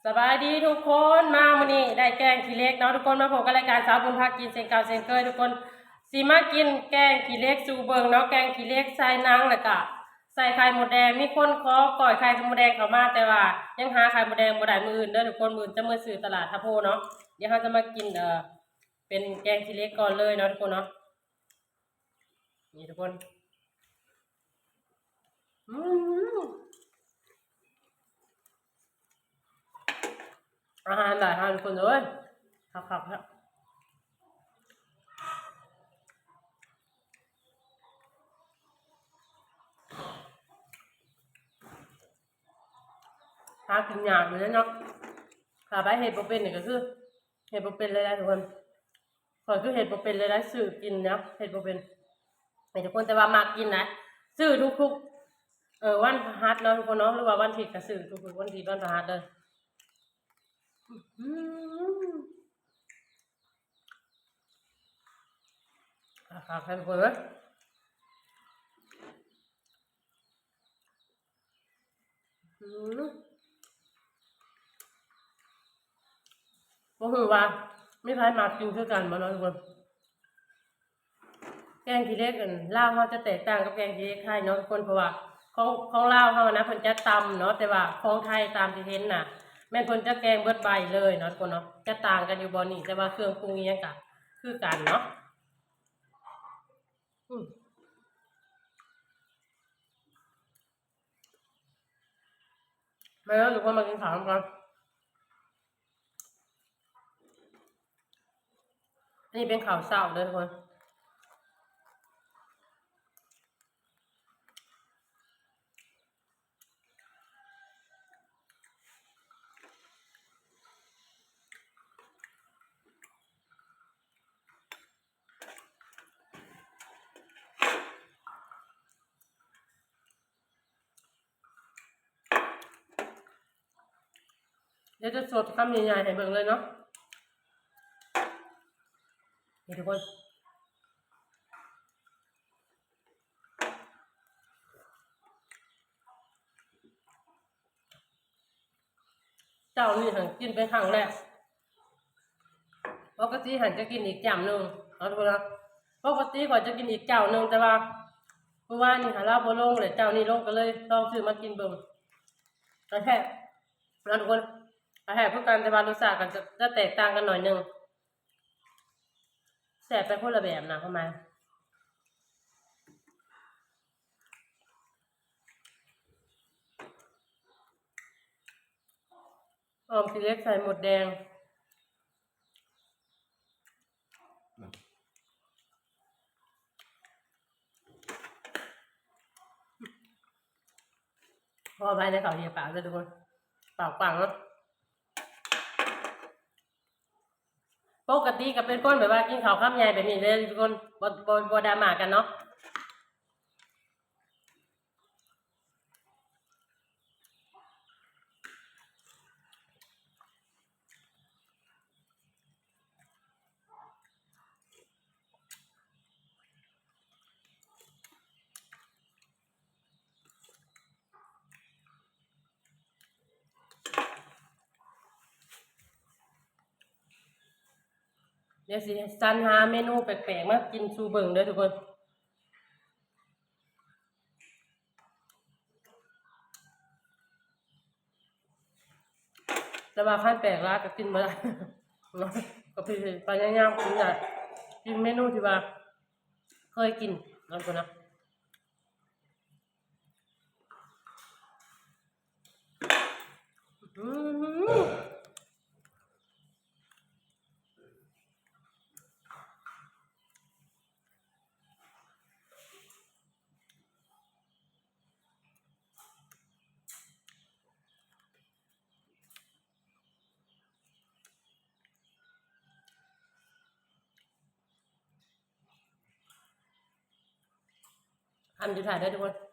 สบายดีทุกคนมาวันนี้ได้แกงขี้เล็กเนาะทุกคนมาพบกับรายการสาวบุญพากินเซนเก่าเซนเคยทุกคนสีมากินแกงขี้เล็กสู่เบิงเนาะแกงขี้เล็กใส่นางแล้วก็ใส่ไข่หมดแดงมีคนขอก่อยไข่หมดแดงเข้ามาแต่ว่ายังหาไข่หมดแดงบ่ได้มื้ออื่นเด้อทุกคนมื้อจะมื้อซื้อตลาดทับโพเนาะเดี๋ยวเราจะมากินเป็นแกงขี้เล็กก่อนเลยเนาะทุกคนเนาะนี่ทุกคนอืมอาหารหลายอาหารทุกคนเลยครับครับหากินยากอยู่แล้วเนาะถ้าไปเห็ดบ่เป็นนี่ก็คือเห็ดบ่เป็นเลยนะทุกคนข่อยคือเห็ดบ่เป็นเลยนะซื้อกินเนาะเห็ดบ่เป็นให้ทุกคนแต่ว่ามักกินนะซื้อทุกๆวันพฤหัสเนาะทุกคนเนาะหรือว่าวันอาทิตย์ก็ซื้อทุกๆวันอาทิตย์วันพฤหัสเลยอืมครับทุกคนเอ้ยอืมบ่ฮู้ว่ามีไผมักกินคือกันบ่เนาะทุกคนแกงขี้เหล็กลาวเขาจะแตกต่างกับแกงขี้เหล็กไทยเนาะทุกคนเพราะว่าของลาวเขานะเพิ่นจะตำเนาะแต่ว่าของไทยตามที่เห็นน่ะแม่นเพิ่นจะแกงเบิดใบเลยเนาะทุกคนเนาะจะต่างกันอยู่บ่นี่แต่ว่าเครื่องปรุงอิหยังก็คือกันเนาะอืมมาแล้วทุกคนมากินข้าวกันอันนี้เป็นข้าวเช้าเด้อทุกคนเดี๋ยวจะสดคำใหญ่ๆให้เบิ่งเลยเนาะนี่ทุกคนเจ้านี่หันกินเป็นครั้งแรกปกติหันจะกินอีกจานหนึ่งเอาทุกคนนะปกติก่อนจะกินอีกเจ้าหนึ่งแต่ว่าเพราะว่านี่หาเราบ่ลงเลยเจ้านี่ลงก็เลยลองซื้อมากินเบิ่งกระแทกนะทุกคนกระแทกเพื่อกันแต่ว่ารสชาติกันจะแตกต่างกันหน่อยหนึงแสบไปคนละแบบนะเข้ามาออมทีเล็กใส่หมดแดงพอไปในเขาเหี่ยปากเลยทุกคนปากปังเนาะปกติก็เป็นคนแบบว่ากินข้าวข้ามใหญ่แบบนี้เลยทุกคนบ่ดราม่ากันเนาะเดี๋ยวสิสรรหาเมนูแปลกๆมากินสู่เบิ่งเด้อทุกคนแต่ว่าขั้นแปลกร้านก็กินบ่ได้เนาะก็พยายามกินอ่ะกินเมนูที่ว่าเคยกินนั่นคนนะอืมอันสุดท้ายได้อทุกคน